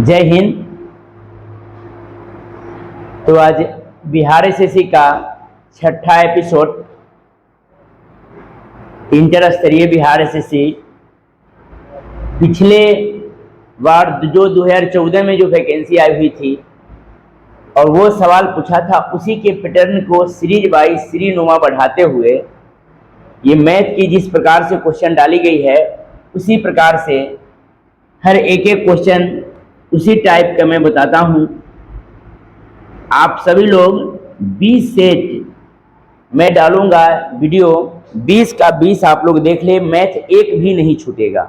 जय हिंद। तो आज बिहार एसएससी का छठा एपिसोड इंटर स्तरीय बिहार एसएससी पिछले बार जो 2014 में जो वैकेंसी आई हुई थी और वो सवाल पूछा था, उसी के पैटर्न को सीरीज वाइज सीरीनुमा बढ़ाते हुए ये मैथ की जिस प्रकार से क्वेश्चन डाली गई है उसी प्रकार से हर एक क्वेश्चन उसी टाइप का मैं बताता हूँ। आप सभी लोग 20 सेट मैं डालूंगा वीडियो, 20 का 20 आप लोग देख ले, मैथ एक भी नहीं छूटेगा,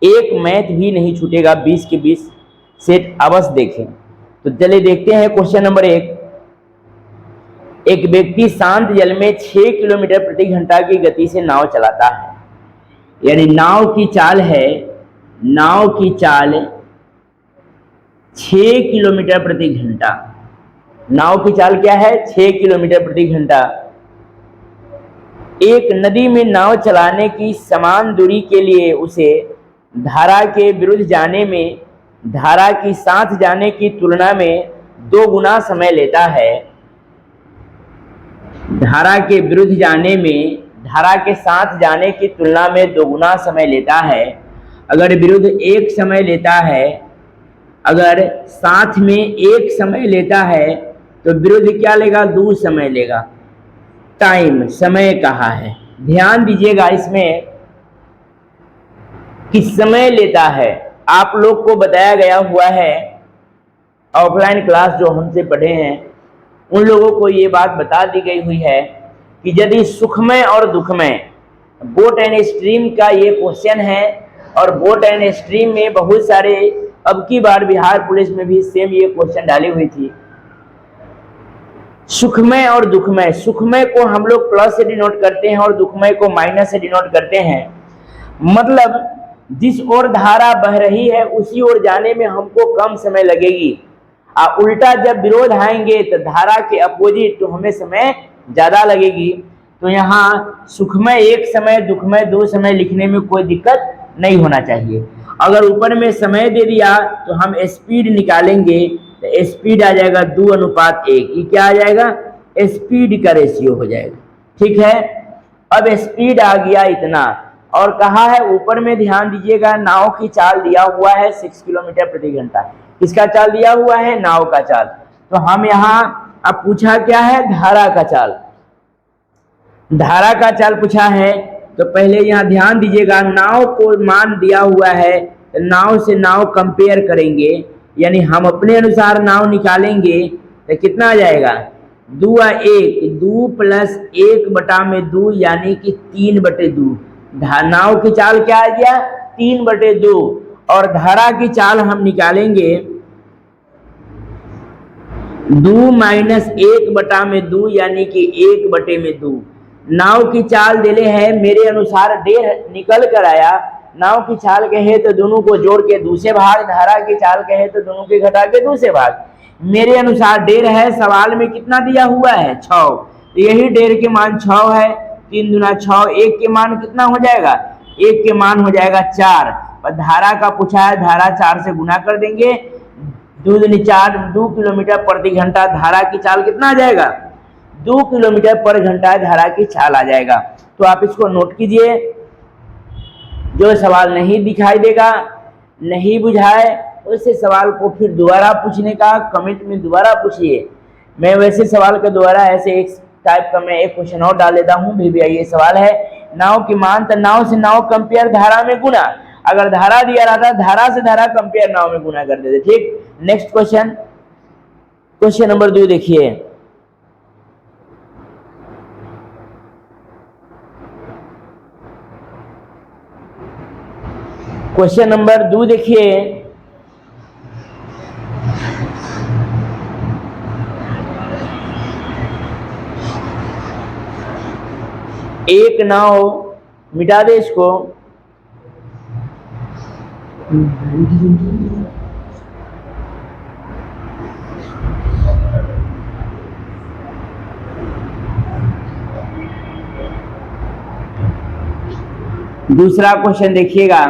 एक मैथ भी नहीं छूटेगा, 20 के 20 सेट अवश्य देखें। तो चलिए देखते हैं क्वेश्चन नंबर 1। एक व्यक्ति शांत जल में 6 किलोमीटर प्रति घंटा की गति से नाव चलाता है, यानी नाव की चाल है, नाव की चाल 6 किलोमीटर प्रति घंटा। नाव की चाल क्या है? 6 किलोमीटर प्रति घंटा। एक नदी में नाव चलाने की समान दूरी के लिए उसे धारा के विरुद्ध जाने में धारा की साथ जाने की तुलना में 2 गुना समय लेता है। धारा के विरुद्ध जाने में धारा के साथ जाने की तुलना में 2 गुना समय लेता है। अगर विरुद्ध 1 समय लेता है, अगर साथ में 1 समय लेता है तो विरुद्ध क्या लेगा? 2 समय लेगा। टाइम, समय कहा है, ध्यान दीजिएगा इसमें कि समय लेता है। आप लोग को बताया गया हुआ है, ऑफलाइन क्लास जो हमसे पढ़े हैं उन लोगों को ये बात बता दी गई हुई है कि यदि सुखमय और दुखमय बोट एंड स्ट्रीम का ये क्वेश्चन है और बोट एंड स्ट्रीम में बहुत सारे, अब की बार बिहार पुलिस में भी सेम ये क्वेश्चन डाली हुई थी। सुखमय और दुखमय, सुखमय को हम लोग प्लस से डिनोट करते हैं और दुखमय को माइनस से डिनोट करते हैं। मतलब जिस ओर धारा बह रही है उसी ओर जाने में हमको कम समय लगेगी, और उल्टा जब विरोध आएंगे तो धारा के अपोजिट तो हमें समय ज्यादा लगेगी। तो यहाँ सुखमय 1 समय, दुखमय 2 समय लिखने में कोई दिक्कत नहीं होना चाहिए। अगर ऊपर में समय दे दिया तो हम स्पीड निकालेंगे तो स्पीड आ जाएगा 2:1। ये क्या आ जाएगा? स्पीड का रेशियो हो जाएगा। ठीक है, अब स्पीड आ गया इतना, और कहा है ऊपर में ध्यान दीजिएगा नाव की चाल दिया हुआ है 6 किलोमीटर प्रति घंटा। किसका चाल दिया हुआ है? नाव का चाल। तो हम यहाँ अब पूछा क्या है? धारा का चाल। धारा का चाल पूछा है तो पहले यहाँ ध्यान दीजिएगा, नाव को मान दिया हुआ है तो नाव से नाव कंपेयर करेंगे, यानी हम अपने अनुसार नाव निकालेंगे तो कितना आ जाएगा? 2:1, 2 + 1/2 यानी कि 3/2। नाव की चाल क्या आ गया? 3/2। और धारा की चाल हम निकालेंगे 2 - 1/2 यानी कि 1/2। नाव की चाल देले है मेरे अनुसार 1.5 निकल कर आया। नाव की चाल कहे तो दोनों को जोड़ के 2 से भाग, धारा की चाल कहे तो दोनों के घटा के 2 से भाग। मेरे अनुसार 1.5 है, सवाल में कितना दिया हुआ है? 6। तो यही 1.5 के मान 6 है, 3 दूना 6। 1 के मान कितना हो जाएगा? 1 के मान हो जाएगा 4। और धारा का पूछा है, धारा 4 से गुना कर देंगे, 2 दूनी 4, 2 किलोमीटर प्रति घंटा। धारा की चाल कितना आ जाएगा? 2 किलोमीटर पर घंटा धारा की चाल आ जाएगा। तो आप इसको नोट कीजिए। जो सवाल नहीं दिखाई देगा, नहीं बुझाए, वैसे सवाल को फिर दोबारा पूछने का कमेंट में दोबारा पूछिए। मैं वैसे सवाल का दोबारा ऐसे एक टाइप का मैं एक क्वेश्चन और डाल देता हूँ। भी ये सवाल है, नाव की मान तो नाव से नाव कंपेयर, धारा में गुना। अगर धारा दिया रहता धारा से धारा कंपेयर, नाव में गुना कर देते। ठीक, नेक्स्ट क्वेश्चन, क्वेश्चन नंबर 2 देखिए। क्वेश्चन नंबर 2 देखिए। एक नाव, मिटा दे इसको। दूसरा क्वेश्चन देखिएगा।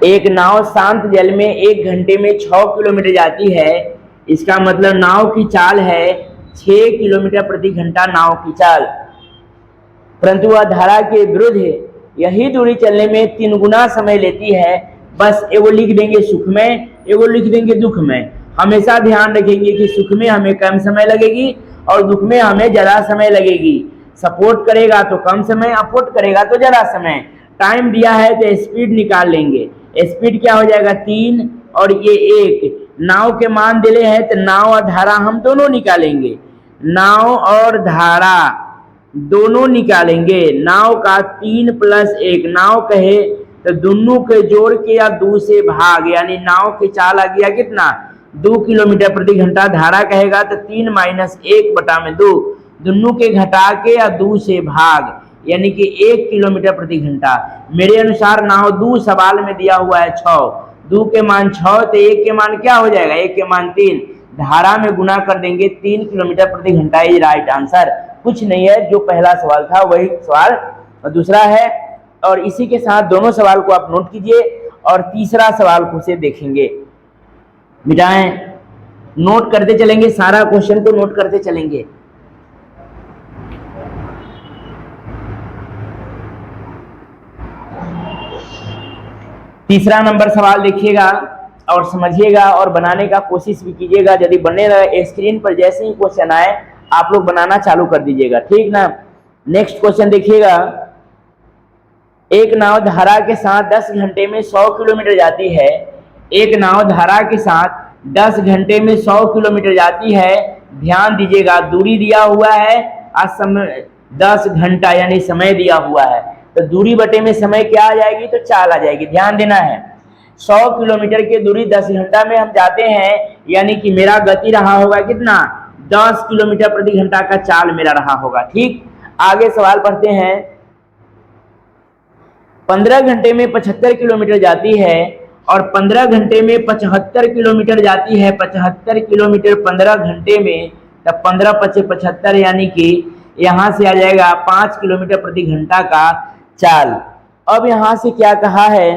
एक नाव शांत जल में 1 घंटे में 6 किलोमीटर जाती है। इसका मतलब नाव की चाल है 6 किलोमीटर प्रति घंटा नाव की चाल, परंतु वह धारा के विरुद्ध यही दूरी चलने में 3 गुना समय लेती है। बस एगो लिख देंगे सुख में, एगो लिख देंगे दुख में। हमेशा ध्यान रखेंगे कि सुख में हमें कम समय लगेगी और दुख में हमें ज्यादा समय लगेगी। सपोर्ट करेगा तो कम समय, अपोर्ट करेगा तो ज्यादा समय। टाइम दिया है तो स्पीड निकाल लेंगे। स्पीड क्या हो जाएगा 3 और ये 1। नाव के मान दिले हैं तो नाव और धारा हम दोनों निकालेंगे, नाव और धारा दोनों निकालेंगे। नाव का 3 + 1, नाव कहे तो दोनों के जोड़ के या 2 से भाग, यानी नाव की चाल आ गया कितना 2 किलोमीटर प्रति घंटा। धारा कहेगा तो 3 - 1/2, दोनों के घटा के या 2 से भाग, यानी कि 1 किलोमीटर प्रति घंटा। मेरे अनुसार नाव 2 सवाल में दिया हुआ है 6, 2 के मान 6 तो 1 के मान क्या हो जाएगा, 1 के मान 3। धारा में गुना कर देंगे 3 किलोमीटर प्रति घंटा इज राइट आंसर। कुछ नहीं है, जो पहला सवाल था वही सवाल दूसरा है। और इसी के साथ दोनों सवाल को आप नोट कीजिए और तीसरा सवाल को से देखेंगे। मिटाएं, नोट करते चलेंगे, सारा क्वेश्चन को नोट करते चलेंगे। तीसरा नंबर सवाल देखिएगा और समझिएगा और बनाने का कोशिश भी कीजिएगा। यदि बने रहे स्क्रीन पर जैसे ही क्वेश्चन आए आप लोग बनाना चालू कर दीजिएगा, ठीक ना। नेक्स्ट क्वेश्चन देखिएगा। एक नाव धारा के साथ 10 घंटे में 100 किलोमीटर जाती है। एक नाव धारा के साथ 10 घंटे में 100 किलोमीटर जाती है। ध्यान दीजिएगा, दूरी दिया हुआ है और समय 10 घंटा यानी समय दिया हुआ है, तो दूरी बटे में समय क्या आ जाएगी, तो चाल आ जाएगी। ध्यान देना है, 100 किलोमीटर की दूरी 10 घंटा में हम जाते हैं, यानी कि मेरा गति रहा होगा कितना 10 किलोमीटर प्रति घंटा का चाल मेरा रहा होगा। ठीक, आगे सवाल पढ़ते हैं। 15 घंटे में 75 किलोमीटर जाती है और 15 घंटे में 75 किलोमीटर जाती है। 75 किलोमीटर 15 घंटे में, तब 15 × 5 = 75, यानी कि यहाँ से आ जाएगा 5 किलोमीटर प्रति घंटा का चाल। अब यहाँ से क्या कहा है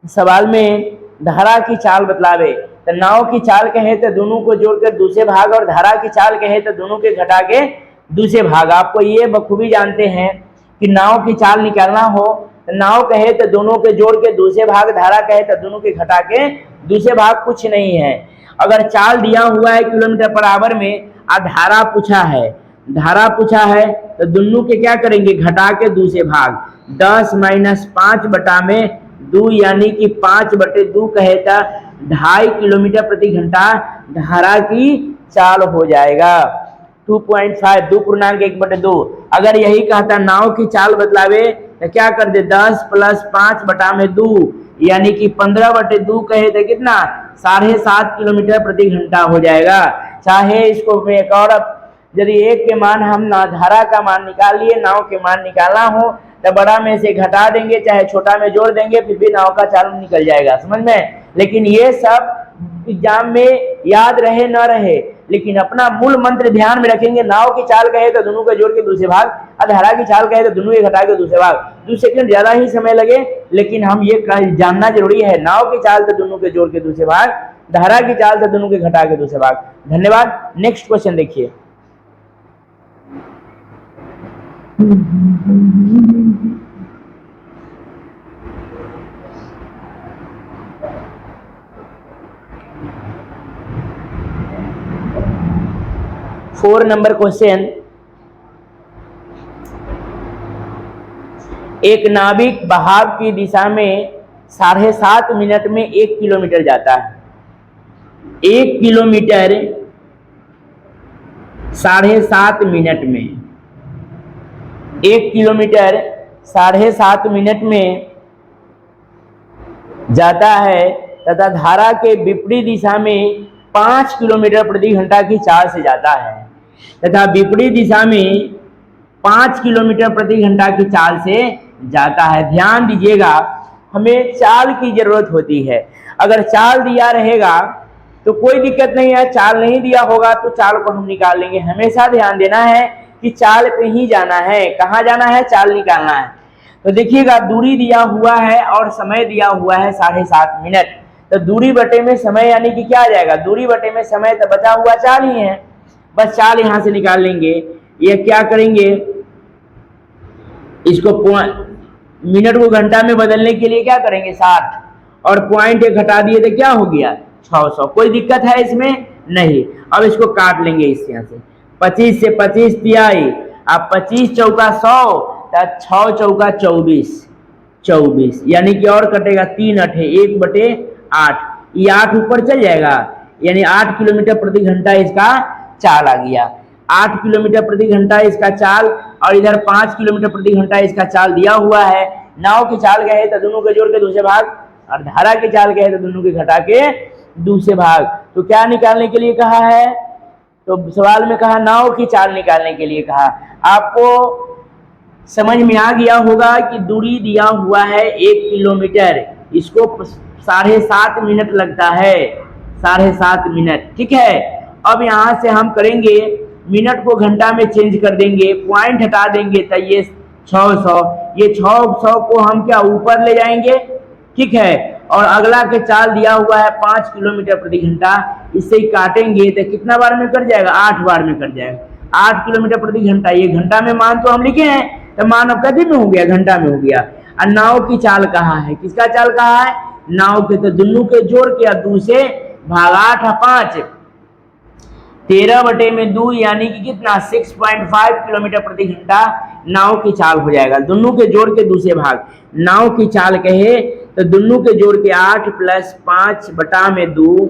सवाल में, धारा की चाल बतलावे। तो नाव की चाल कहे तो दोनों को जोड़कर दूसरे भाग, और धारा की चाल कहे तो दोनों के घटा के दूसरे भाग। आपको ये बखूबी जानते हैं कि नाव की चाल निकालना हो तो नाव कहे तो दोनों के जोड़ के दूसरे भाग, धारा कहे तो दोनों के घटा के दूसरे भाग। कुछ नहीं है, अगर चाल दिया हुआ है किलोमीटर पर आवर में और धारा पूछा है, धारा पूछा है तो दोनों के क्या करेंगे, घटा के दूसरे भाग। 10 - 5/2, यानी कि 5/2 कहे तो 2.5 किलोमीटर प्रति घंटा धारा की चाल हो जाएगा। 2.5, 2.1/2। अगर यही कहता नाव की चाल बतलावे तो क्या कर दे, 10 + 5/2, यानी कि 15/2 कहे तो कितना 7.5 किलोमीटर प्रति घंटा हो जाएगा। चाहे इसको एक और, यदि 1 के मान हम धारा का मान निकाल लिए, नाव के मान निकालना हो तो बड़ा में से घटा देंगे, चाहे छोटा में जोड़ देंगे, फिर भी नाव का चाल निकल जाएगा, समझ में। लेकिन ये सब एग्जाम में याद रहे न रहे, लेकिन अपना मूल मंत्र ध्यान में रखेंगे। नाव की चाल कहे तो दोनों को जोड़ के दूसरे भाग, और धारा की चाल कहे तो दोनों के घटा के दूसरे भाग। 2 सेकंड ज्यादा ही समय लगे, लेकिन हम ये जानना जरूरी है, नाव की चाल तो दोनों के जोड़ के दूसरे भाग, धारा की चाल तो दोनों के घटा के दूसरे भाग। धन्यवाद। नेक्स्ट क्वेश्चन देखिए। Four number question. एक नाविक बहाव की दिशा में 7.5 मिनट में 1 किलोमीटर जाता है। 1 किलोमीटर 7.5 मिनट में, 1 किलोमीटर 7.5 मिनट में जाता है तथा धारा के विपरीत दिशा में 5 किलोमीटर प्रति घंटा की चाल से जाता है, तथा विपरीत दिशा में 5 किलोमीटर प्रति घंटा की चाल से जाता है। ध्यान दीजिएगा, हमें चाल की जरूरत होती है। अगर चाल दिया रहेगा तो कोई दिक्कत नहीं है, चाल नहीं दिया होगा तो चाल को हम निकाल लेंगे। हमेशा ध्यान देना है कि चाल पे ही जाना है। कहाँ जाना है, चाल निकालना है। तो देखिएगा दूरी दिया हुआ है और समय दिया हुआ है 7.5 मिनट। तो दूरी बटे में समय यानी कि क्या आ जाएगा, दूरी बटे में समय, तो बचा हुआ चाल ही है, बस चाल यहां से निकाल लेंगे। ये क्या करेंगे, इसको मिनट को घंटा में बदलने के लिए क्या करेंगे 60, और पॉइंट एक घटा दिए तो क्या हो गया 600। कोई दिक्कत है इसमें नहीं। अब इसको काट लेंगे इस यहाँ से, 25 से 25 तिहाई, अब 25 चौका 100, 6 चौका 24, यानी कि और कटेगा 3 अठे 1/8, ये 8 ऊपर चल जाएगा, यानी 8 किलोमीटर प्रति घंटा इसका चाल आ गया। 8 किलोमीटर प्रति घंटा इसका चाल, और इधर 5 किलोमीटर प्रति घंटा इसका चाल दिया हुआ है। नाव की चाल कहे तो दोनों के जोड़ के दूसरे भाग, और धारा की चाल कहे तो दोनों के घटा के दूसरे भाग। तो क्या निकालने के लिए कहा है, तो सवाल में कहा नाव की चाल निकालने के लिए कहा। आपको समझ में आ गया होगा कि दूरी दिया हुआ है 1 किलोमीटर, इसको 7.5 मिनट लगता है, 7.5 मिनट, ठीक है। अब यहां से हम करेंगे, मिनट को घंटा में चेंज कर देंगे, पॉइंट हटा देंगे, तो ये 600, ये 600 को हम क्या ऊपर ले जाएंगे, ठीक है। और अगला के चाल दिया हुआ है 5 किलोमीटर प्रति घंटा, इससे ही काटेंगे तो कितना बार में कट जाएगा, 8 बार में कट जाएगा। 8 किलोमीटर प्रति घंटा, ये घंटा में मान तो हम लिखे हैं, तो मान अब कभी में हो गया, घंटा में हो गया। और नाव की चाल कहाँ है, किसका चाल कहाँ है, नाव के, तो दोनों के जोड़ के 2 से भाग, 8 और 5 13/2, यानी कि कितना 6.5 किलोमीटर प्रति घंटा नाव की चाल हो जाएगा। दोनों के जोड़ के दूसरे भाग, नाव की चाल कहे तो दोनों के जोड़ के 8 + 5/2,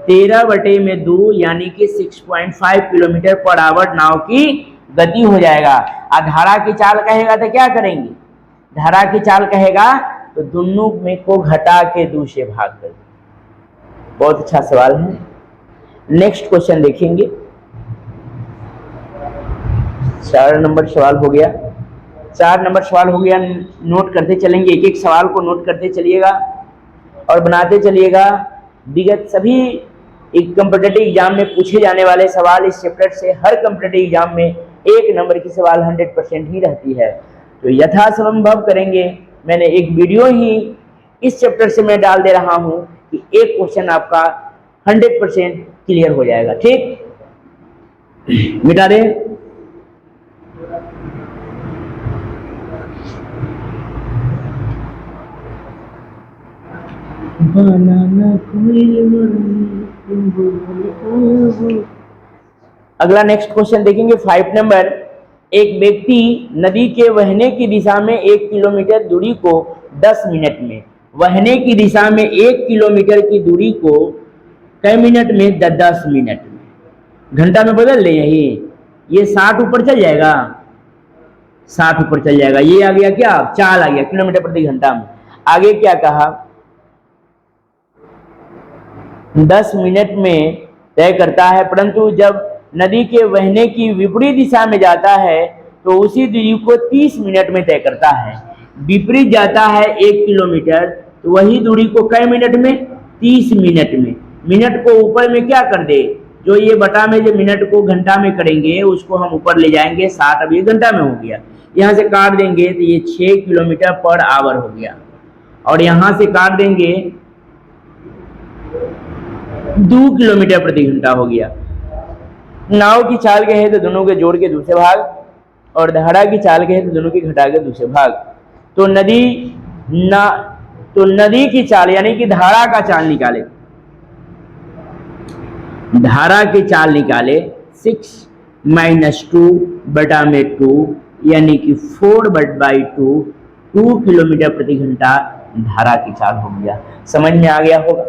13/2, यानी कि 6.5 किलोमीटर पर आवर नाव की गति हो जाएगा। और धारा की चाल कहेगा तो क्या करेंगे, धारा की चाल कहेगा तो दोनों में को घटा के दूसरे भाग कर। बहुत अच्छा सवाल है। नेक्स्ट क्वेश्चन देखेंगे, 4 नंबर सवाल हो गया, 4 नंबर सवाल हो गया। नोट करते चलेंगे, एक एक सवाल को नोट करते चलिएगा और बनाते चलिएगा। विगत सभी एक कॉम्पिटिटिव एग्जाम में पूछे जाने वाले सवाल इस चैप्टर से, हर कॉम्पिटिटिव एग्जाम में 1 नंबर की सवाल 100% ही रहती है। तो यथासंभव करेंगे, मैंने एक वीडियो ही इस चैप्टर से मैं डाल दे रहा हूं कि एक क्वेश्चन आपका 100% क्लियर हो जाएगा, ठीक। मिटा दे, अगला नेक्स्ट क्वेश्चन देखेंगे 5 नंबर। एक व्यक्ति नदी के बहने की दिशा में 1 किलोमीटर दूरी को 10 मिनट में, बहने की दिशा में 1 किलोमीटर की दूरी को कई मिनट में, 10 मिनट में, घंटा में बदल ले, यही ये 60 ऊपर चल जाएगा, 60 ऊपर चल जाएगा। ये आ गया क्या, चाल आ गया किलोमीटर प्रति घंटा में। आगे क्या कहा, 10 मिनट में तय करता है, परंतु जब नदी के बहने की विपरीत दिशा में जाता है तो उसी दूरी को 30 मिनट में तय करता है। विपरीत जाता है 1 किलोमीटर, तो वही दूरी को कई मिनट में, 30 मिनट में। मिनट को ऊपर में क्या कर दे, जो ये बटा में जो मिनट को घंटा में करेंगे उसको हम ऊपर ले जाएंगे 60, अब ये घंटा में हो गया। यहाँ से काट देंगे तो ये 6 किलोमीटर पर आवर हो गया, और यहाँ से काट देंगे 2 किलोमीटर प्रति घंटा हो गया। नाव की चाल कहे तो दोनों के जोड़ के दूसरे भाग, और धारा की चाल कहे तो दोनों के घटा के दूसरे भाग। तो नदी की चाल यानी कि धारा का चाल निकाले, धारा की चाल निकाले 6 - 2/2, यानी कि 4/2, 2 किलोमीटर प्रति घंटा धारा की चाल हो गया। समझ में आ गया होगा।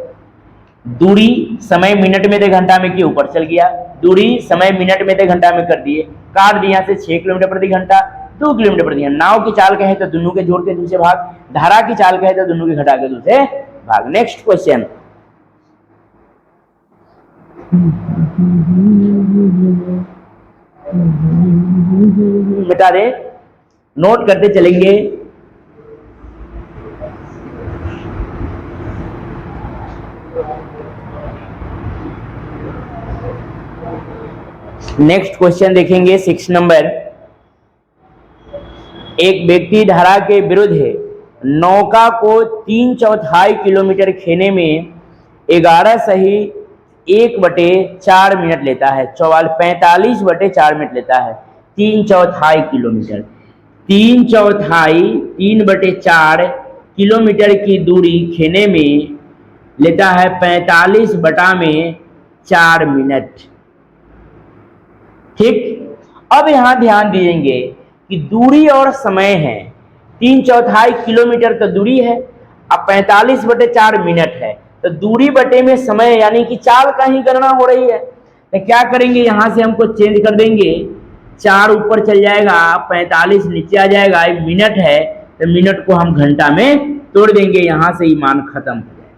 दूरी समय मिनट में थे, घंटा में की ऊपर चल गया, दूरी समय मिनट में थे, घंटा में कर दिए, काट दिया से 6 किलोमीटर प्रति घंटा, 2 किलोमीटर प्रति घंटा। नाव की चाल कहे तो दोनों के जोड़ के दूसरे भाग, धारा की चाल कहे तो दोनों के घटा के दूसरे भाग। नेक्स्ट क्वेश्चन, मिटा दे, नोट करते चलेंगे। नेक्स्ट क्वेश्चन देखेंगे 6 नंबर। एक व्यक्ति धारा के विरुद्ध है, नौका को 3/4 किलोमीटर खेने में 11 सही 1/4 मिनट लेता है। 45/4 मिनट लेता है। 3/4 किलोमीटर, 3/4 किलोमीटर की दूरी खेने में लेता है 45/4 मिनट। ठीक, अब यहां ध्यान दीजिए कि दूरी और समय है। 3/4 किलोमीटर तो दूरी है, अब 45/4 मिनट है, तो दूरी बटे में समय यानी कि चाल का ही गणना हो रही है। तो क्या करेंगे, यहां से हमको चेंज कर देंगे, 4 ऊपर चल जाएगा, 45 नीचे आ जाएगा, एक मिनट है तो मिनट को हम घंटा में तोड़ देंगे, यहां से ही मान खत्म हो जाएगा,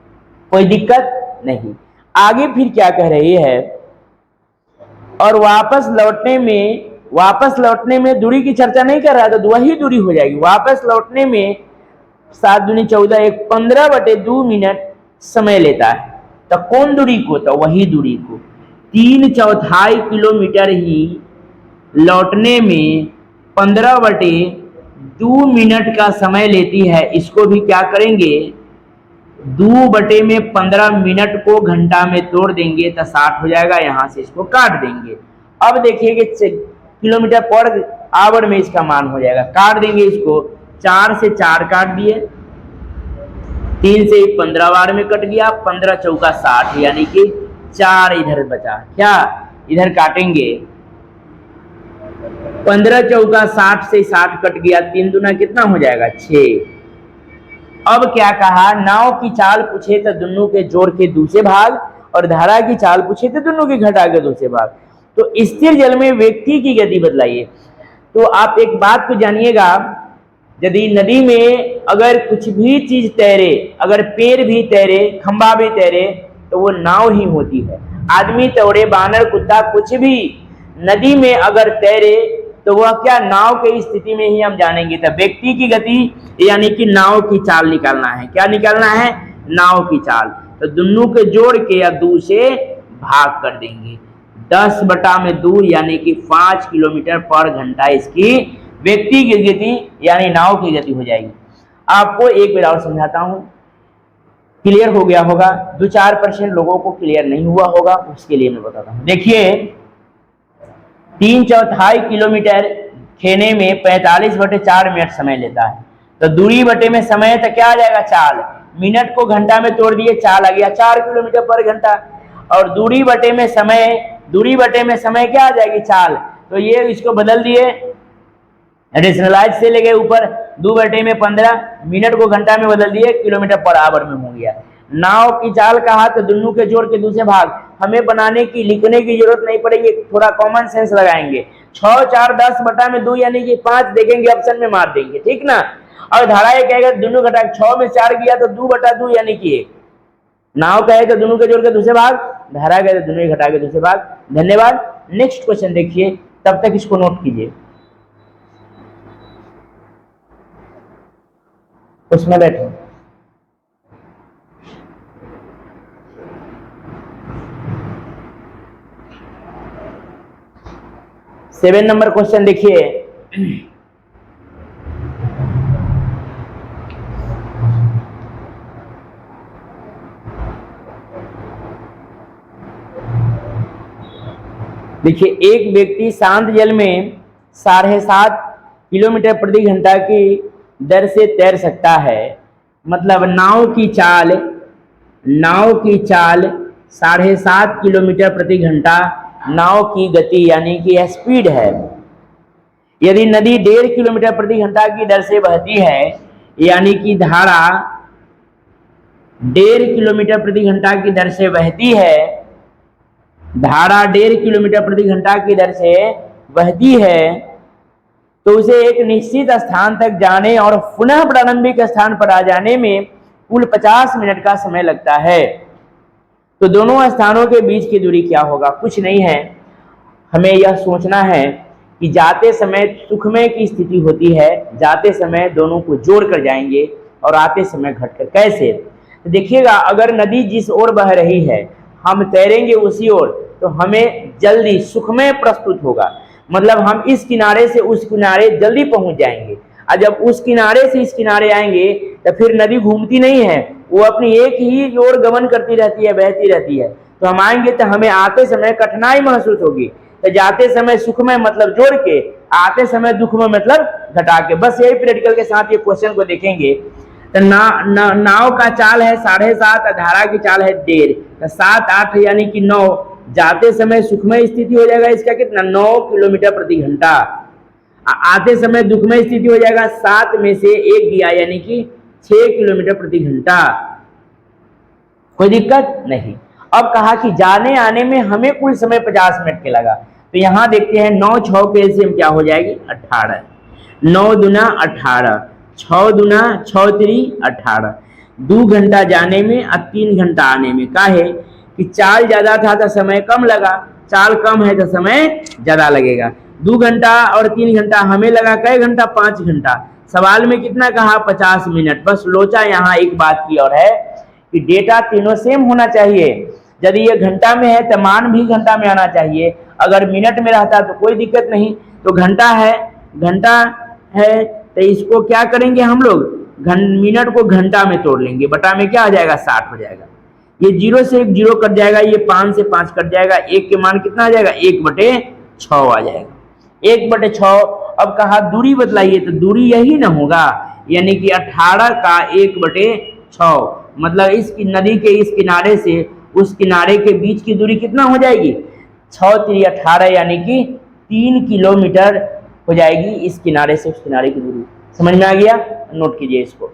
कोई दिक्कत नहीं। आगे फिर क्या कह रही है, और वापस लौटने में दूरी की चर्चा नहीं कर रहा है, तो वही दूरी हो जाएगी। वापस लौटने में 7 दूनी 14, 15/2 मिनट समय लेता है। तो कौन दूरी को, तो वही दूरी को 3/4 किलोमीटर ही लौटने में 15/2 मिनट का समय लेती है। इसको भी क्या करेंगे, 2/15 मिनट को घंटा में तोड़ देंगे तो 60 हो जाएगा, यहां से इसको काट देंगे। अब देखिए कि किलोमीटर पर आवर में इसका मान हो जाएगा, काट देंगे इसको, 4 से 4 काट दिए, 3 से 15 बार में कट गया, 15 चौका 60 यानी कि 4 इधर बचा। क्या इधर काटेंगे, 15 चौका 60 से 60 कट गया, 3 दूना कितना हो जाएगा 6। अब क्या कहा, नाव की चाल पूछे तो दोनों के जोड़ के दूसरे भाग, और धारा की चाल पूछे तो दोनों के घटा के दूसरे भाग। तो स्थिर जल में व्यक्ति की गति बदलाइए। तो आप एक बात को जानिएगा, यदि नदी में अगर कुछ भी चीज तैरे, अगर पेड़ भी तैरे, खंभा भी तैरे, तो वो नाव ही होती है। आदमी तोड़े, बानर, कुत्ता, कुछ भी नदी में अगर तैरे तो वह क्या, नाव की स्थिति में ही हम जानेंगे। तो व्यक्ति की गति यानी कि नाव की चाल निकालना है। क्या निकालना है, नाव की चाल। तो दोनों के जोड़ के या 2 से भाग कर देंगे, 10/2 यानी कि 5 किलोमीटर पर घंटा इसकी व्यक्ति की गति यानी नाव की गति हो जाएगी। आपको एक बार और समझाता हूं, क्लियर हो गया होगा। 2-4% लोगों को क्लियर नहीं हुआ होगा, उसके लिए मैं बताता हूं। देखिए, 3/4 किलोमीटर खेने में 45/4 मिनट समय लेता है। तो दूरी बटे में समय तो क्या आ जाएगा, चाल। मिनट को घंटा में तोड़ दिए, चाल आ गया 4 किलोमीटर पर घंटा। और दूरी बटे में समय क्या आ जाएगी, चाल। तो ये इसको बदल दिए, रेशनलाइज से ले गए ऊपर, 2/15 मिनट को घंटा में बदल दिए, किलोमीटर पर आवर में हो गया। नाव की चाल कहा तो दोनों के जोड़ के दूसरे भाग, हमें बनाने की लिखने की जरूरत नहीं पड़ेगी, थोड़ा कॉमन सेंस लगाएंगे। 6, 4, 10/2 यानी कि 5 देखेंगे, ऑप्शन में मार देंगे, ठीक ना। और धारा ये कहेगा दोनों घटा, 6 में 4 गया तो 2/2 यानी कि 1। नाव कहे तो दोनों के जोड़ के दूसरे भाग, धारा कहे तो दोनों घटा के दूसरे भाग। धन्यवाद। नेक्स्ट क्वेश्चन देखिए, तब तक इसको नोट कीजिए, उसमें बैठो। सेवन नंबर क्वेश्चन देखिए, एक व्यक्ति शांत जल में 7.5 किलोमीटर प्रति घंटा की दर से तैर सकता है। मतलब नाव की चाल 7.5 किलोमीटर प्रति घंटा नाव की गति यानी कि स्पीड है। यदि नदी 1.5 किलोमीटर प्रति घंटा की दर से बहती है, यानी कि धारा 1.5 किलोमीटर प्रति घंटा की दर से बहती है, धारा 1.5 किलोमीटर प्रति घंटा की दर से बहती है, तो उसे एक निश्चित स्थान तक जाने और पुनः प्रारंभिक स्थान पर आ जाने में कुल 50 मिनट का समय लगता है। तो दोनों स्थानों के बीच की दूरी क्या होगा? कुछ नहीं है, हमें यह सोचना है कि जाते समय सुखमय की स्थिति होती है, जाते समय दोनों को जोड़ कर जाएंगे और आते समय घटकर। कैसे? तो देखिएगा, अगर नदी जिस ओर बह रही है हम तैरेंगे उसी ओर, तो हमें जल्दी सुखमय प्रस्तुत होगा। मतलब हम इस किनारे से उस किनारे जल्दी पहुंच जाएंगे। और जब उस किनारे से इस किनारे आएंगे तो फिर नदी घूमती नहीं है, वो अपनी एक ही ओर गमन करती रहती है, बहती रहती है। तो हम आएंगे तो हमें आते समय कठिनाई महसूस होगी, तो जाते समय सुखमय मतलब जोड़ के, आते समय दुखमय मतलब घटा के। बस यही प्रैक्टिकल के साथ ये क्वेश्चन को देखेंगे। तो नाव का चाल है 7.5, धारा की चाल है 1.5, तो 7, 8 यानी कि 9। जाते समय सुखमय स्थिति हो जाएगा इसका कितना, 9 किलोमीटर प्रति घंटा। आते समय दुखमय स्थिति हो जाएगा 7 में से 1 गया यानी कि 6 किलोमीटर प्रति घंटा। कोई दिक्कत नहीं। अब कहा कि जाने आने में हमें कुल समय 50 मिनट के लगा, तो यहां देखते हैं 9 6 के एलसीएम क्या हो जाएगी, 18। 9 दूना 18, 6 दूना 6 3 18। 2 घंटा जाने में और 3 घंटा आने में। काहे कि चाल ज्यादा था तो समय कम लगा, चाल कम है तो समय ज्यादा लगेगा। 2 घंटा और 3 घंटा हमें लगा कै घंटा, 5 घंटा। सवाल में कितना कहा, 50 मिनट। बस लोचा यहाँ एक बात की और है कि डेटा तीनों सेम होना चाहिए। यदि ये घंटा में है तो मान भी घंटा में आना चाहिए, अगर मिनट में रहता तो कोई दिक्कत नहीं। तो घंटा है तो इसको क्या करेंगे हम लोग, मिनट को घंटा में तोड़ लेंगे, बटा में क्या आ जाएगा, 60 हो जाएगा। ये 0 से 1 0 कट जाएगा, ये 5 से 5 कट जाएगा, 1 के मान कितना आ जाएगा, 1/6 आ जाएगा, 1/6। अब कहा दूरी बतलाइए, तो दूरी यही ना होगा, यानी कि 18 का 1/6 मतलब इस नदी के इस किनारे से उस किनारे के बीच की दूरी कितना हो जाएगी, 6 3 18 यानी कि 3 किलोमीटर हो जाएगी इस किनारे से उस किनारे की दूरी। समझ में आ गया, नोट कीजिए इसको।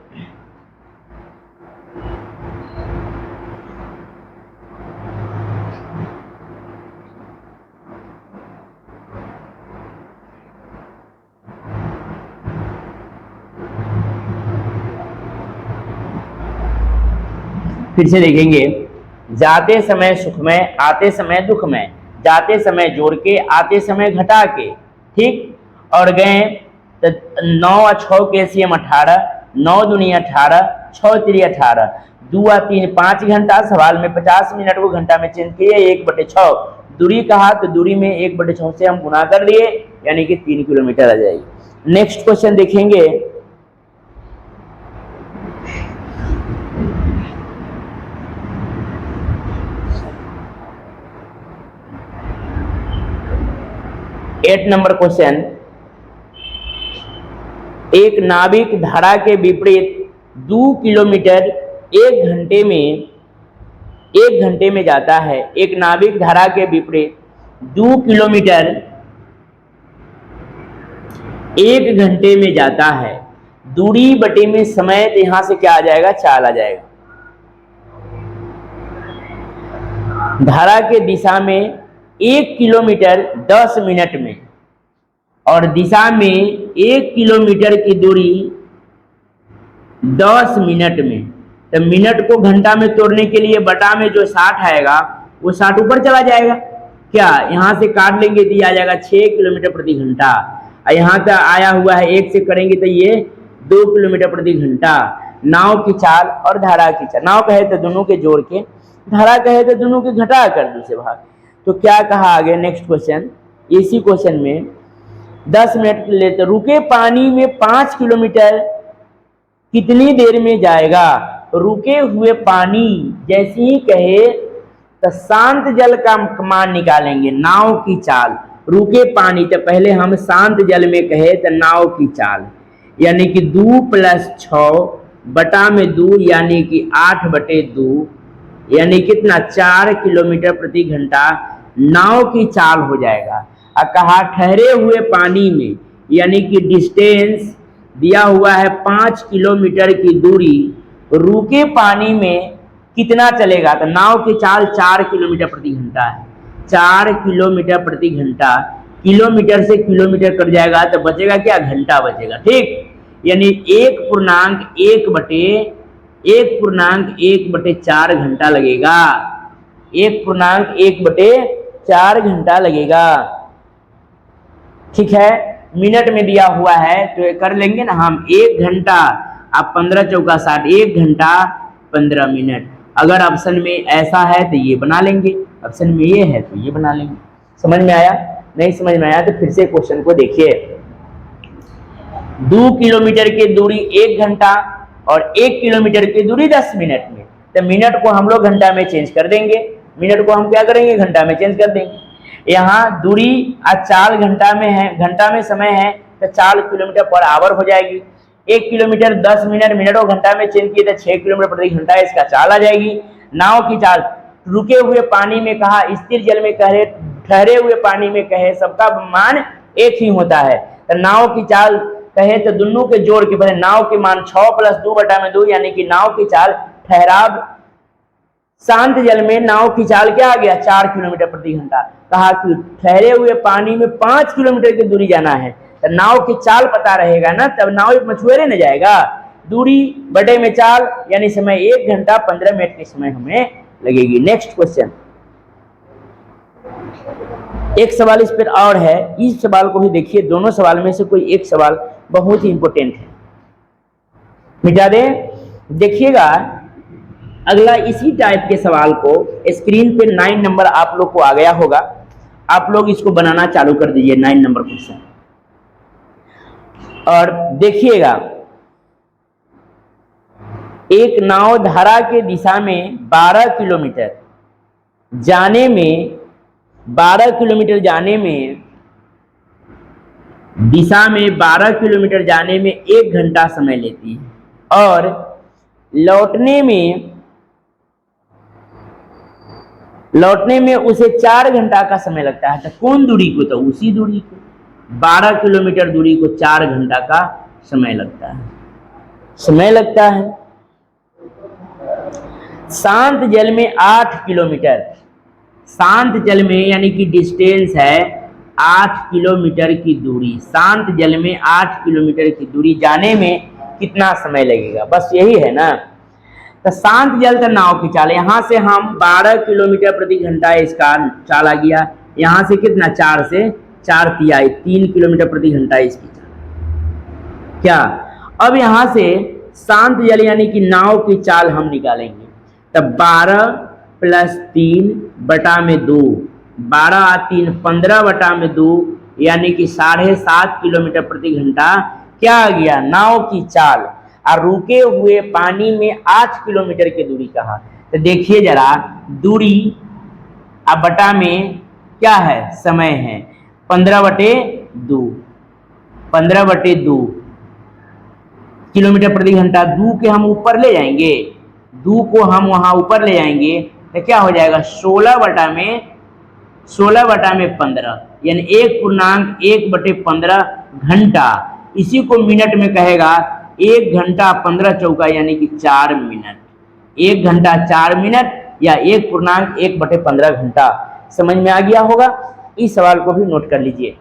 फिर से देखेंगे, जाते समय सुखमय, आते समय दुखमय, जाते समय जोड़ के, आते समय घटा के, ठीक। और गए तो 9 और 6 के एलसीएम 18, 9 दूनी 18, 6 3 18, 2 और 3 5 घंटा। सवाल में 50 मिनट को घंटा में चेंज किए, 1/6 दूरी कहा, तो दूरी में 1/6 से हम गुना कर लिए, यानी कि 3 किलोमीटर आ जाएगी। नेक्स्ट क्वेश्चन देखेंगे, एट नंबर क्वेश्चन। एक नाविक धारा के विपरीत 2 किलोमीटर 1 घंटे में जाता है। एक नाविक धारा के विपरीत 2 किलोमीटर 1 घंटे में जाता है। दूरी बटे में समय, तो यहां से क्या आ जाएगा, चाल आ जाएगा। धारा के दिशा में 1 किलोमीटर 10 मिनट में, और दिशा में 1 किलोमीटर की दूरी 10 मिनट में। तो मिनट को घंटा में तोड़ने के लिए बटा में जो 60 आएगा वो 60 ऊपर चला जाएगा। क्या यहां से काट लेंगे तो ये आ जाएगा 6 किलोमीटर प्रति घंटा। यहां तक आया हुआ है 1 से करेंगे तो ये 2 किलोमीटर प्रति घंटा। नाव की चाल और धारा की चाल, नाव कहे तो दोनों के जोड़ के, धारा कहे तो दोनों के घटा कर दूसरे भाग। तो क्या कहा आगे, नेक्स्ट क्वेश्चन। इसी क्वेश्चन में 10 मिनट लेते, रुके पानी में 5 किलोमीटर कितनी देर में जाएगा। रुके हुए पानी जैसे ही कहे तो शांत जल का मान निकालेंगे, नाव की चाल। रुके पानी, तो पहले हम शांत जल में कहे तो नाव की चाल, यानी कि 2 + 6 बटा में 2 यानी कि 8/2 यानी कितना, 4 किलोमीटर प्रति घंटा नाव की चाल हो जाएगा। और कहा ठहरे हुए पानी में, यानी कि डिस्टेंस दिया हुआ है 5 किलोमीटर की दूरी, रुके पानी में कितना चलेगा। तो नाव की चाल 4 किलोमीटर प्रति घंटा है, 4 किलोमीटर प्रति घंटा। किलोमीटर से किलोमीटर कट जाएगा तो बचेगा क्या, घंटा बचेगा, ठीक। यानी 1.1/4 घंटा लगेगा, 1.1/4 घंटा लगेगा, ठीक है। मिनट में दिया हुआ है तो ये कर लेंगे ना हम, 1 घंटा, अब 15 चौका 60, 1 घंटा 15 मिनट। अगर ऑप्शन में ऐसा है तो ये बना लेंगे, ऑप्शन में ये है तो ये बना लेंगे। समझ में आया, नहीं समझ में आया तो फिर से क्वेश्चन को देखिए। 2 किलोमीटर की दूरी 1 घंटा और 1 किलोमीटर की दूरी 10 मिनट में। तो मिनट को हम लोग घंटा में चेंज कर देंगे, मिनट को हम क्या करेंगे, घंटा में चेंज कर देंगे। यहाँ दूरी आज 4 घंटा में है, घंटा में समय है तो 4 किलोमीटर पर आवर हो जाएगी। 1 किलोमीटर 10 मिनट, मिनट को घंटा में चेंज किए तो 6 किलोमीटर प्रति घंटा इसका चाल आ जाएगी। नाव की चाल, रुके हुए पानी में कहा, स्थिर जल में कहे, ठहरे हुए पानी में कहे, सबका मान एक ही होता है। तो नाव की चाल कहे तो दोनों के जोड़ के पहले नाव के मान 6 + 2/2 यानी कि नाव की चाल ठहराव शांत जल में नाव की चाल क्या आ गया, 4 किलोमीटर प्रति घंटा। कहा कि ठहरे हुए पानी में 5 किलोमीटर की दूरी जाना है तो नाव की चाल पता रहेगा ना, तब नाव एक मछुआरे न जाएगा। दूरी बटे में चाल यानी समय 1 घंटा 15 मिनट के समय हमें लगेगी। नेक्स्ट क्वेश्चन, एक सवाल इस पर और है, इस सवाल को भी देखिए। दोनों सवाल में से कोई एक सवाल बहुत ही इंपॉर्टेंट है, मिटा दे। देखिएगा अगला इसी टाइप के सवाल को स्क्रीन पे 9 नंबर आप लोग को आ गया होगा, आप लोग इसको बनाना चालू कर दीजिए 9 नंबर क्वेश्चन। और देखिएगा, एक नाव धारा के दिशा में 12 किलोमीटर जाने में 12 किलोमीटर जाने में दिशा में 12 किलोमीटर जाने में 1 घंटा समय लेती है और लौटने में उसे 4 घंटा का समय लगता है। तो कौन दूरी को, तो उसी दूरी को 12 किलोमीटर दूरी को 4 घंटा का समय लगता है। शांत जल में 8 किलोमीटर, शांत जल में यानी कि डिस्टेंस है 8 किलोमीटर की दूरी, शांत जल में 8 किलोमीटर की दूरी जाने में कितना समय लगेगा, बस यही है ना। तो शांत जल तो नाव की चाल, यहाँ से हम 12 किलोमीटर प्रति घंटा इसका चाल आ गया, यहाँ से कितना 4 से 4 तिहाई 3 किलोमीटर प्रति घंटा इसकी चाल क्या। अब यहाँ से शांत जल यानी कि नाव की चाल हम निकालेंगे, तब 12 + 3/2, 12 × 3 15/2 यानी कि 7.5 किलोमीटर प्रति घंटा क्या आ गया, नाव की चाल। और रुके हुए पानी में 8 किलोमीटर की दूरी कहा। तो देखिए जरा, दूरी अब बटा में क्या है, समय है 15/2, 15/2 किलोमीटर प्रति घंटा। 2 के हम ऊपर ले जाएंगे, 2 को हम वहां ऊपर ले जाएंगे तो क्या हो जाएगा, 16/15 यानी 1.1/15 घंटा। इसी को मिनट में कहेगा 1 घंटा 15 चौका यानी कि 4 मिनट, 1 घंटा 4 मिनट या 1.1/15 घंटा। समझ में आ गया होगा। इस सवाल को भी नोट कर लीजिए।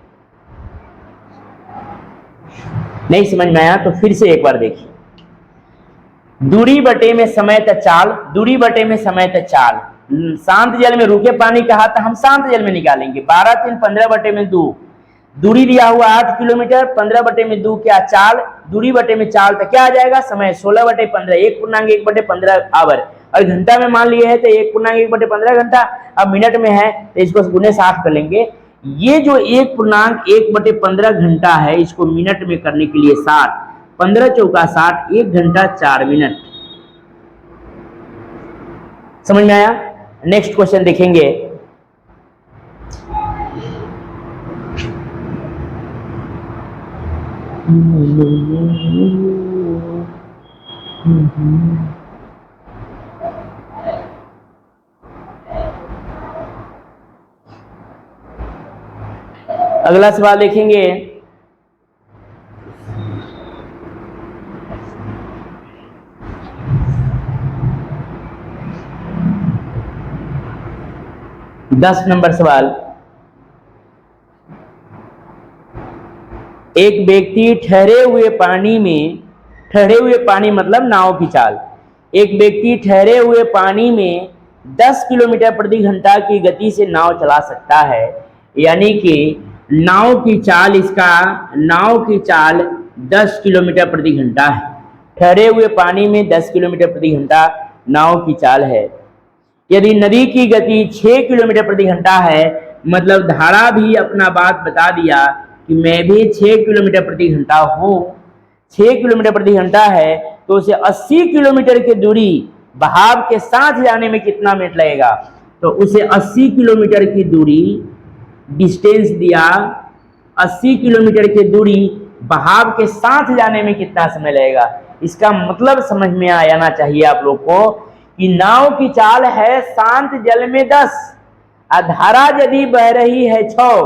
नहीं समझ में आया तो फिर से एक बार देखिए। दूरी बटे में समय त चाल, दूरी बटे में समय त चाल। शांत जल में रुके पानी कहा तो हम शांत जल में निकालेंगे। 12 × 3 15/2, दूरी दिया हुआ 8 किलोमीटर, 15/2 क्या चाल, दूरी बटे में चाल तो क्या आ जाएगा, समय 16/15, 1.1/15 आवर। और घंटा में मान लिए है तो 1.1/15 घंटा। अब मिनट में है तो इसको गुने 60 कर लेंगे। ये जो 1.1/15 घंटा है इसको मिनट में करने के लिए 60, 15 चौका 60, 1 घंटा 4 मिनट। समझ में आया। नेक्स्ट क्वेश्चन देखेंगे। अगला सवाल देखेंगे। दस नंबर सवाल। एक व्यक्ति ठहरे हुए पानी मतलब नाव की चाल, एक व्यक्ति ठहरे हुए पानी में 10 किलोमीटर प्रति घंटा की गति से नाव चला सकता है। यानी कि नाव की चाल 10 किलोमीटर प्रति घंटा है। ठहरे हुए पानी में 10 किलोमीटर प्रति घंटा नाव की चाल है। यदि नदी की गति 6 किलोमीटर प्रति घंटा है, मतलब धारा भी अपना बात बता दिया कि मैं भी 6 किलोमीटर प्रति घंटा हूँ, 6 किलोमीटर प्रति घंटा है तो उसे 80 किलोमीटर की दूरी बहाव के साथ जाने में कितना मिनट लगेगा? तो उसे 80 किलोमीटर की दूरी डिस्टेंस दिया, 80 किलोमीटर की दूरी बहाव के साथ जाने में कितना समय लगेगा? इसका मतलब समझ में आना चाहिए आप लोग को कि नाव की चाल है शांत जल में 10, धारा यदि बह रही है 6,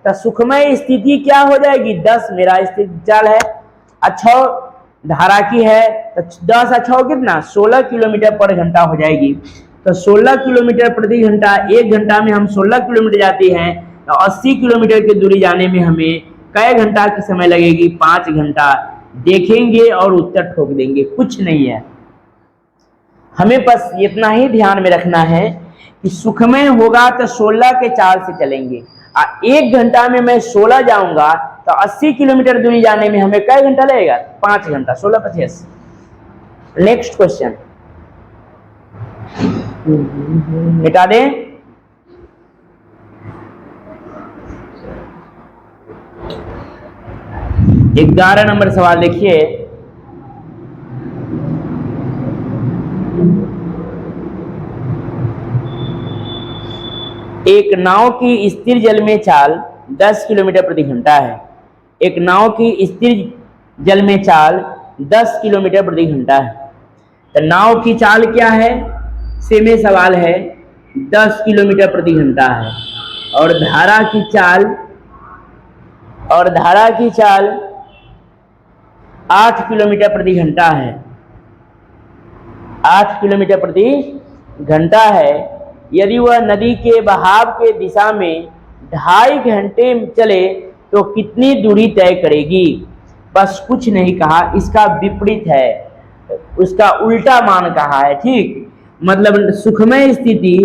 तो सुखमय स्थिति क्या हो जाएगी? 10 मेरा स्थिति चाल है, 6 धारा की है, तो 10 और 6 कितना? 16 किलोमीटर पर घंटा हो जाएगी। तो 16 किलोमीटर प्रति घंटा, 1 घंटा में हम 16 किलोमीटर जाते हैं, तो 80 किलोमीटर की दूरी जाने में हमें कै घंटा की समय लगेगी? 5 घंटा। देखेंगे और उत्तर ठोक देंगे, कुछ नहीं है। हमें बस इतना ही ध्यान में रखना है कि सुखमय होगा तो 16 के चाल से चलेंगे, 1 घंटा में मैं 16 जाऊंगा तो 80 किलोमीटर दूरी जाने में हमें कै घंटा लगेगा? 5 घंटा। 16 25। नेक्स्ट क्वेश्चन मिटा दें। ग्यारह नंबर सवाल देखिए। एक नाव की स्थिर जल में चाल 10 किलोमीटर प्रति घंटा है। एक नाव की स्थिर जल में चाल 10 किलोमीटर प्रति घंटा है। तो नाव की चाल क्या है? सेमे सवाल है, 10 किलोमीटर प्रति घंटा है। और धारा की चाल 8 किलोमीटर प्रति घंटा है। 8 किलोमीटर प्रति घंटा है। यदि वह नदी के बहाव के दिशा में 2.5 घंटे चले तो कितनी दूरी तय करेगी? बस कुछ नहीं कहा, इसका विपरीत है, उसका उल्टा मान कहा है। ठीक, मतलब सुखमय स्थिति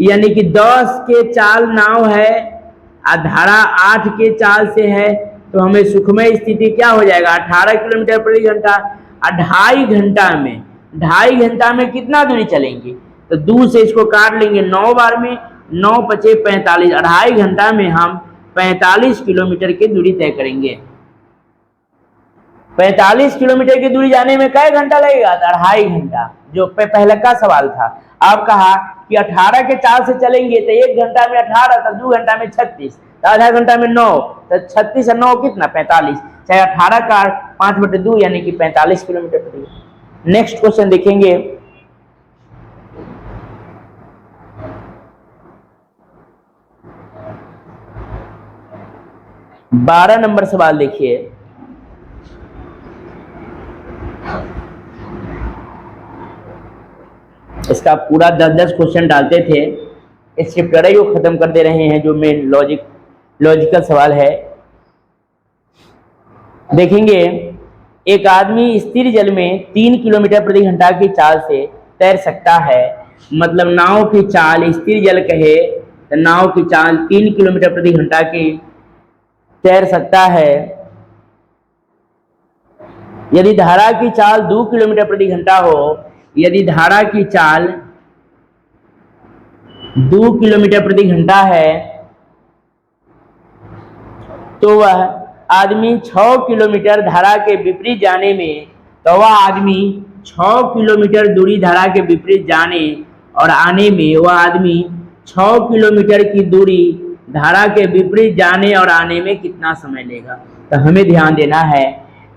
यानी कि 10 के चाल नाव है, धारा 8 के चाल से है, तो हमें सुखमय स्थिति क्या हो जाएगा? 18 किलोमीटर प्रति घंटा। 2.5 घंटा में कितना दूरी चलेंगे? तो 2 से इसको काट लेंगे 9 बार में, 9 पचे 45। 2.5 घंटा में हम 45 किलोमीटर की दूरी तय करेंगे। 45 किलोमीटर की दूरी जाने में कै घंटा लगेगा? 2.5 घंटा, जो पहले का सवाल था। आप कहा कि 18 के चाल से चलेंगे तो 1 घंटा में 18, तो 2 घंटा में 36, तो आधा घंटा में 9, तो 36 और 9 कितना? 45। चाहे 18 का 5/2 यानी कि 45 किलोमीटर प्रति। नेक्स्ट क्वेश्चन देखेंगे। बारह नंबर सवाल देखिए। इसका पूरा 10-10 क्वेश्चन डालते थे, इस चैप्टर को खत्म कर दे रहे हैं, जो मेन लॉजिकल सवाल है। देखेंगे, एक आदमी स्थिर जल में 3 किलोमीटर प्रति घंटा की चाल से तैर सकता है। मतलब नाव की चाल, स्थिर जल कहे तो नाव की चाल 3 किलोमीटर प्रति घंटा की तैर सकता है। यदि धारा की चाल 2 किलोमीटर प्रति घंटा हो, यदि धारा की चाल 2 किलोमीटर प्रति घंटा है, तो वह आदमी 6 किलोमीटर धारा के विपरीत जाने में, तो वह आदमी 6 किलोमीटर दूरी धारा के विपरीत जाने और आने में, वह आदमी 6 किलोमीटर की दूरी धारा के विपरीत जाने और आने में कितना समय लेगा? तो हमें ध्यान देना है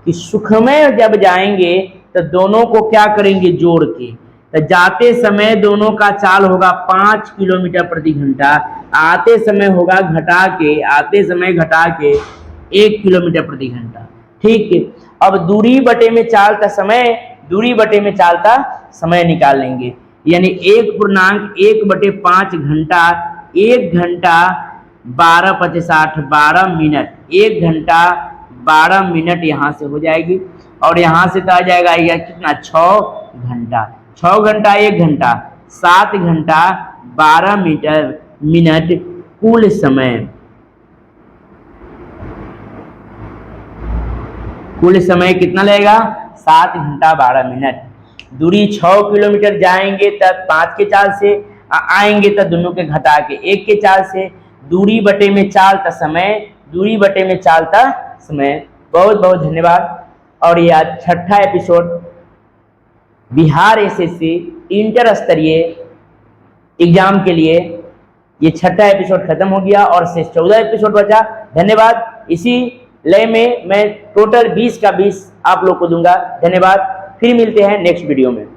कि सुखमय जब जाएंगे तो दोनों को क्या करेंगे? जोड़ के। तो जाते समय दोनों का चाल होगा 5 किलोमीटर प्रति घंटा, आते समय होगा आते समय घटा के 1 किलोमीटर प्रति घंटा। ठीक है, अब दूरी बटे में चालता समय निकाल लेंगे, यानी 1.1/5 घंटा, 1 घंटा 12 12 मिनट, 1 घंटा 12 मिनट यहाँ से हो जाएगी, और यहाँ से तो आ जाएगा यह कितना? 6 घंटा। 6 घंटा 1 घंटा 7 घंटा 12 मिनट कुल समय कितना लगेगा? 7 घंटा 12 मिनट। दूरी 6 किलोमीटर जाएंगे तब 5 के चाल से, आएंगे तब दोनों के घटा के 1 के चाल से। दूरी बटे में चालता समय। बहुत बहुत धन्यवाद। और यह छठा एपिसोड बिहार एसएससी इंटर स्तरीय एग्जाम के लिए ये छठा एपिसोड खत्म हो गया और शेष 14 एपिसोड बचा। धन्यवाद। इसी लय में मैं टोटल 20 का 20 आप लोग को दूंगा। धन्यवाद। फिर मिलते हैं नेक्स्ट वीडियो में।